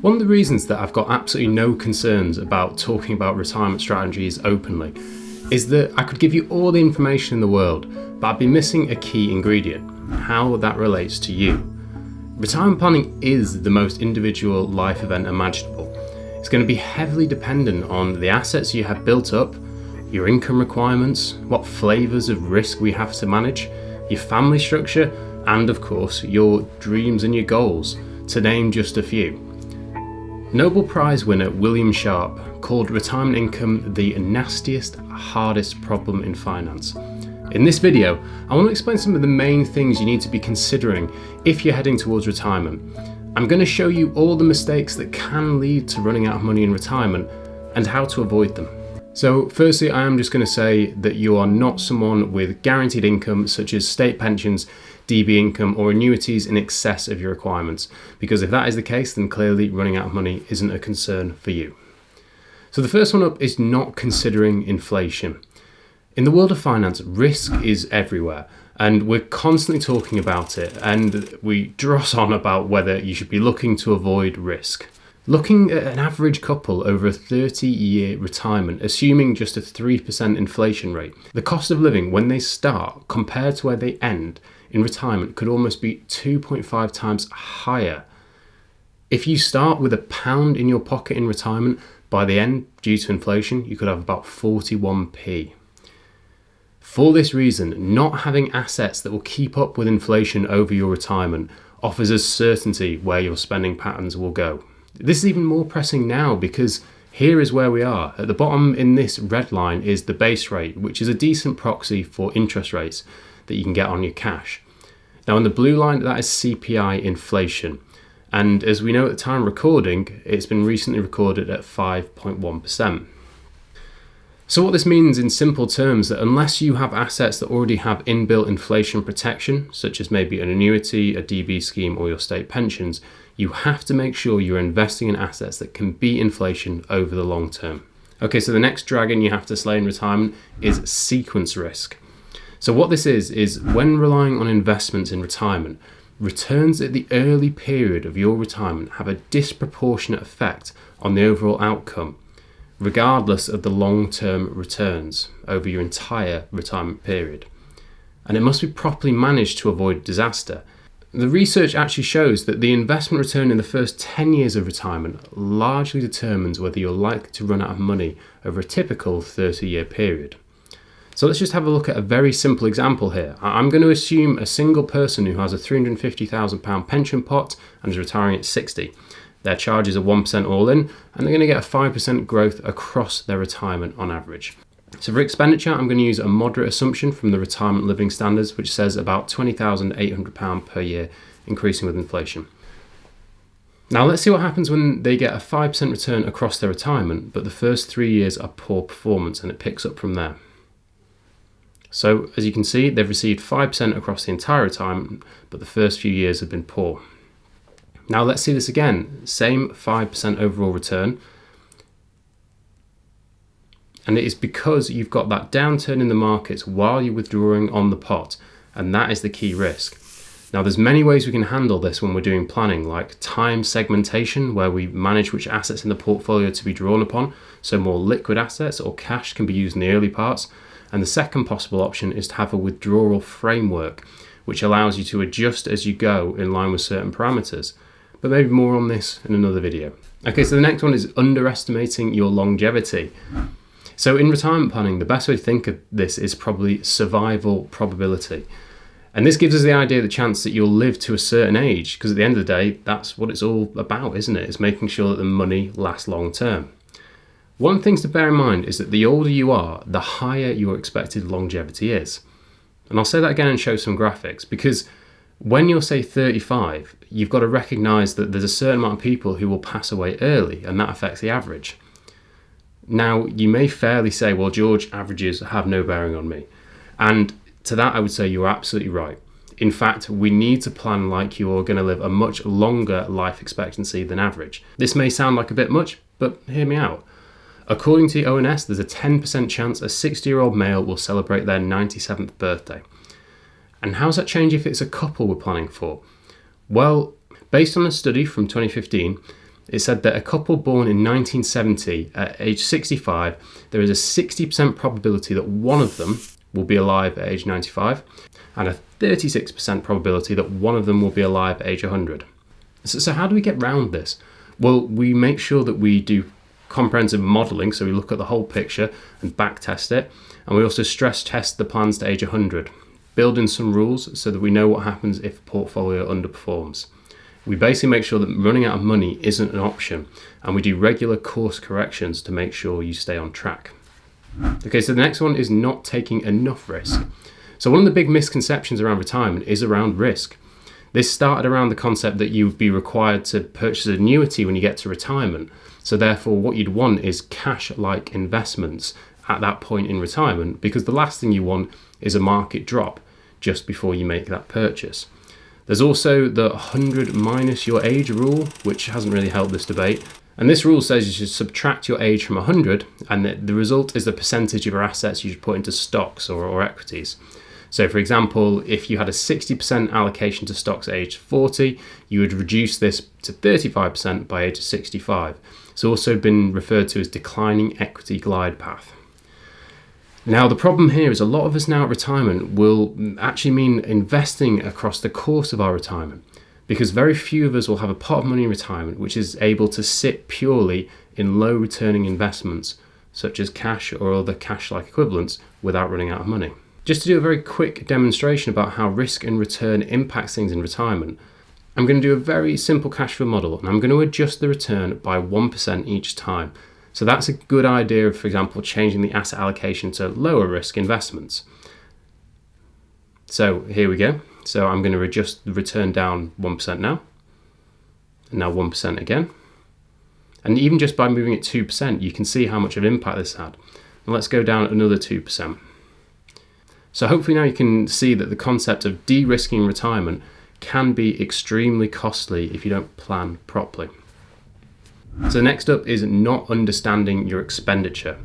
One of the reasons that I've got absolutely no concerns about talking about retirement strategies openly is that I could give you all the information in the world, but I'd be missing a key ingredient: how that relates to you. Retirement planning is the most individual life event imaginable. It's going to be heavily dependent on the assets you have built up, your income requirements, what flavours of risk we have to manage, your family structure, and of course your dreams and your goals, to name just a few. Nobel Prize winner William Sharpe called retirement income the nastiest, hardest problem in finance. In this video, I want to explain some of the main things you need to be considering if you're heading towards retirement. I'm going to show you all the mistakes that can lead to running out of money in retirement and how to avoid them. So firstly, I am just going to say that you are not someone with guaranteed income such as state pensions, DB income or annuities in excess of your requirements, because if that is the case, then clearly running out of money isn't a concern for you. So the first one up is not considering inflation. In the world of finance, risk is everywhere, and we're constantly talking about it, and we dross on about whether you should be looking to avoid risk. Looking at an average couple over a 30-year retirement, assuming just a 3% inflation rate, the cost of living when they start compared to where they end in retirement could almost be 2.5 times higher. If you start with £1 in your pocket in retirement, by the end, due to inflation, you could have about 41p. For this reason, not having assets that will keep up with inflation over your retirement offers us certainty where your spending patterns will go. This is even more pressing now because here is where we are. At the bottom in this red line is the base rate, which is a decent proxy for interest rates that you can get on your cash. Now in the blue line, that is CPI inflation. And as we know at the time of recording, it's been recently recorded at 5.1%. So what this means in simple terms, that unless you have assets that already have inbuilt inflation protection, such as maybe an annuity, a DB scheme or your state pensions, you have to make sure you're investing in assets that can beat inflation over the long term. Okay, so the next dragon you have to slay in retirement is sequence risk. So what this is when relying on investments in retirement, returns at the early period of your retirement have a disproportionate effect on the overall outcome, regardless of the long-term returns over your entire retirement period. And it must be properly managed to avoid disaster. The research actually shows that the investment return in the first 10 years of retirement largely determines whether you're likely to run out of money over a typical 30-year period. So let's just have a look at a very simple example here. I'm going to assume a single person who has a £350,000 pension pot and is retiring at 60. Their charges are 1% all in, and they're going to get a 5% growth across their retirement on average. So for expenditure, I'm going to use a moderate assumption from the Retirement Living Standards, which says about £20,800 per year, increasing with inflation. Now let's see what happens when they get a 5% return across their retirement, but the first 3 years are poor performance and it picks up from there. So as you can see, they've received 5% across the entire retirement, but the first few years have been poor. Now let's see this again, same 5% overall return. And it is because you've got that downturn in the markets while you're withdrawing on the pot, and that is the key risk. Now there's many ways we can handle this when we're doing planning, like time segmentation, where we manage which assets in the portfolio to be drawn upon, so more liquid assets or cash can be used in the early parts. And the second possible option is to have a withdrawal framework, which allows you to adjust as you go in line with certain parameters. But maybe more on this in another video. Okay, so the next one is underestimating your longevity. So in retirement planning, the best way to think of this is probably survival probability. And this gives us the idea, the chance that you'll live to a certain age, because at the end of the day, that's what it's all about, isn't it? It's making sure that the money lasts long term. One thing to bear in mind is that the older you are, the higher your expected longevity is. And I'll say that again and show some graphics, because when you're, say, 35, you've got to recognise that there's a certain amount of people who will pass away early, and that affects the average. Now, you may fairly say, well, George, averages have no bearing on me. And to that, I would say you're absolutely right. In fact, we need to plan like you're going to live a much longer life expectancy than average. This may sound like a bit much, but hear me out. According to the ONS, there's a 10% chance a 60-year-old male will celebrate their 97th birthday. And how's that change if it's a couple we're planning for? Well, based on a study from 2015, It said that a couple born in 1970 at age 65, there is a 60% probability that one of them will be alive at age 95 and a 36% probability that one of them will be alive at age 100. So how do we get around this? Well, we make sure that we do comprehensive modelling, so we look at the whole picture and back test it, and we also stress test the plans to age 100, build in some rules so that we know what happens if a portfolio underperforms. We basically make sure that running out of money isn't an option, and we do regular course corrections to make sure you stay on track. Okay, so the next one is not taking enough risk. So one of the big misconceptions around retirement is around risk. This started around the concept that you'd be required to purchase an annuity when you get to retirement. So therefore what you'd want is cash-like investments at that point in retirement, because the last thing you want is a market drop just before you make that purchase. There's also the 100 minus your age rule, which hasn't really helped this debate. And this rule says you should subtract your age from 100, and the result is the percentage of your assets you should put into stocks or equities. So for example, if you had a 60% allocation to stocks at age 40, you would reduce this to 35% by age 65. It's also been referred to as declining equity glide path. Now, the problem here is a lot of us now at retirement will actually mean investing across the course of our retirement, because very few of us will have a pot of money in retirement which is able to sit purely in low returning investments such as cash or other cash-like equivalents without running out of money. Just to do a very quick demonstration about how risk and return impacts things in retirement, I'm going to do a very simple cash flow model, and I'm going to adjust the return by 1% each time. So that's a good idea of, for example, changing the asset allocation to lower risk investments. So here we go. So I'm going to adjust the return down 1% now, and now 1% again. And even just by moving it 2%, you can see how much of an impact this had. And let's go down another 2%. So hopefully now you can see that the concept of de-risking retirement can be extremely costly if you don't plan properly. So next up is not understanding your expenditure.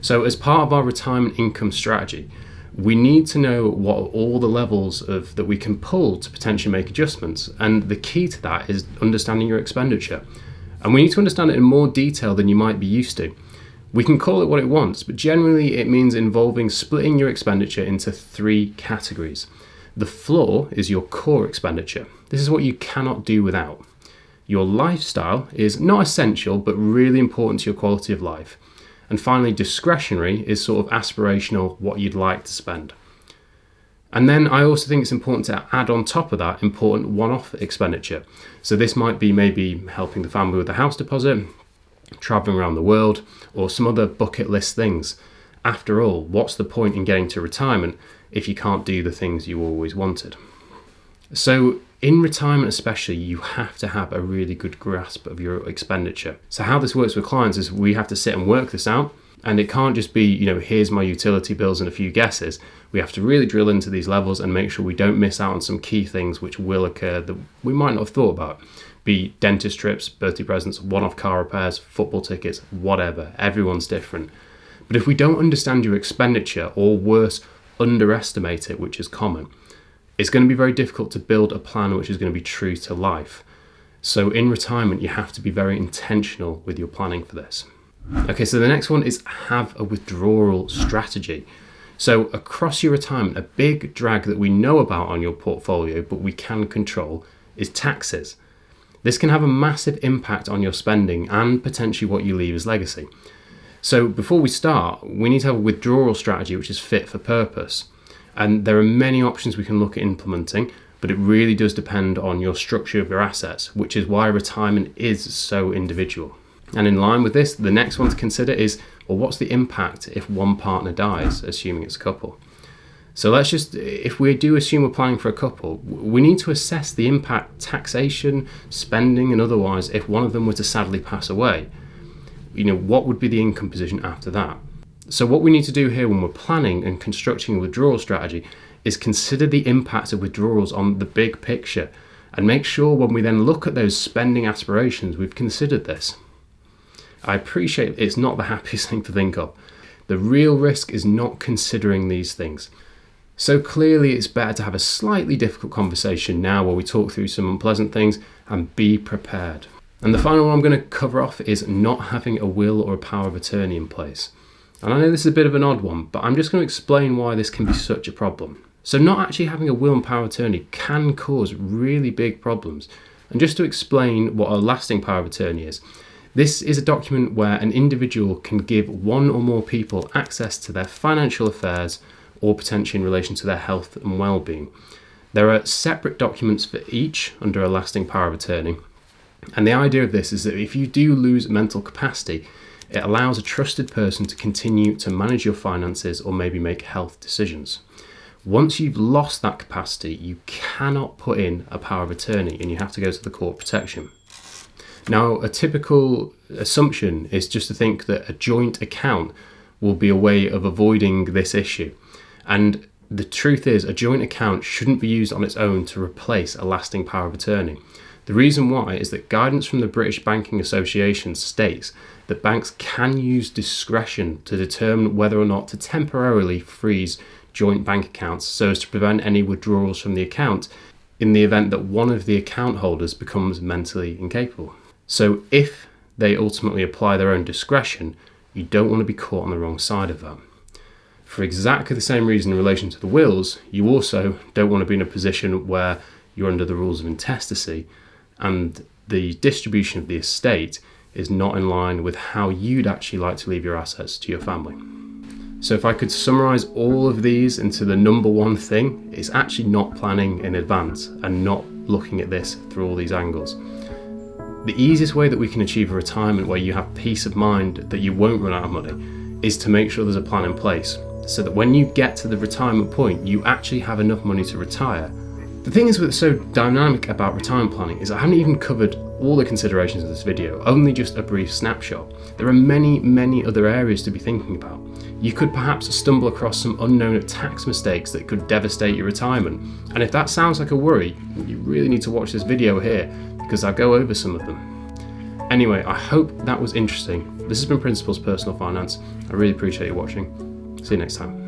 So as part of our retirement income strategy, we need to know what are all the levels of that we can pull to potentially make adjustments. And the key to that is understanding your expenditure. And we need to understand it in more detail than you might be used to. We can call it what it wants, but generally it means involving splitting your expenditure into 3 categories. The floor is your core expenditure. This is what you cannot do without. Your lifestyle is not essential, but really important to your quality of life. And finally, discretionary is sort of aspirational, what you'd like to spend. And then I also think it's important to add on top of that important one-off expenditure. So this might be maybe helping the family with the house deposit, traveling around the world, or some other bucket list things. After all, what's the point in getting to retirement if you can't do the things you always wanted? So in retirement especially, you have to have a really good grasp of your expenditure. So how this works with clients is we have to sit and work this out, and it can't just be, here's my utility bills and a few guesses. We have to really drill into these levels and make sure we don't miss out on some key things which will occur that we might not have thought about. Be dentist trips, birthday presents, one-off car repairs, football tickets, whatever. Everyone's different. But if we don't understand your expenditure, or worse, underestimate it, which is common, it's going to be very difficult to build a plan which is going to be true to life. So in retirement, you have to be very intentional with your planning for this. Okay, so the next one is have a withdrawal strategy. So across your retirement, a big drag that we know about on your portfolio, but we can control, is taxes. This can have a massive impact on your spending and potentially what you leave as legacy. So before we start, we need to have a withdrawal strategy which is fit for purpose. And there are many options we can look at implementing, but it really does depend on your structure of your assets, which is why retirement is so individual. And in line with this, the next one to consider is, well, what's the impact if one partner dies, assuming it's a couple? So if we do assume we're planning for a couple, we need to assess the impact, taxation, spending, and otherwise, if one of them were to sadly pass away. What would be the income position after that? So what we need to do here when we're planning and constructing a withdrawal strategy is consider the impact of withdrawals on the big picture, and make sure when we then look at those spending aspirations, we've considered this. I appreciate it's not the happiest thing to think of. The real risk is not considering these things. So clearly it's better to have a slightly difficult conversation now where we talk through some unpleasant things and be prepared. And the final one I'm going to cover off is not having a will or a power of attorney in place. And I know this is a bit of an odd one, but I'm just going to explain why this can be such a problem. So not actually having a will and power of attorney can cause really big problems. And just to explain what a lasting power of attorney is, this is a document where an individual can give one or more people access to their financial affairs or potentially in relation to their health and well-being. There are separate documents for each under a lasting power of attorney. And the idea of this is that if you do lose mental capacity, it allows a trusted person to continue to manage your finances or maybe make health decisions. Once you've lost that capacity, you cannot put in a power of attorney and you have to go to the court of protection. Now, a typical assumption is just to think that a joint account will be a way of avoiding this issue. And the truth is, a joint account shouldn't be used on its own to replace a lasting power of attorney. The reason why is that guidance from the British Banking Association states that banks can use discretion to determine whether or not to temporarily freeze joint bank accounts so as to prevent any withdrawals from the account in the event that one of the account holders becomes mentally incapable. So if they ultimately apply their own discretion, you don't want to be caught on the wrong side of that. For exactly the same reason in relation to the wills, you also don't want to be in a position where you're under the rules of intestacy and the distribution of the estate is not in line with how you'd actually like to leave your assets to your family. So if I could summarize all of these into the number one thing, it's actually not planning in advance and not looking at this through all these angles. The easiest way that we can achieve a retirement where you have peace of mind that you won't run out of money is to make sure there's a plan in place so that when you get to the retirement point, you actually have enough money to retire. The thing is what's so dynamic about retirement planning is I haven't even covered all the considerations of this video, only just a brief snapshot. There are many, many other areas to be thinking about. You could perhaps stumble across some unknown tax mistakes that could devastate your retirement. And if that sounds like a worry, you really need to watch this video here because I'll go over some of them. Anyway, I hope that was interesting. This has been Principles Personal Finance. I really appreciate you watching. See you next time.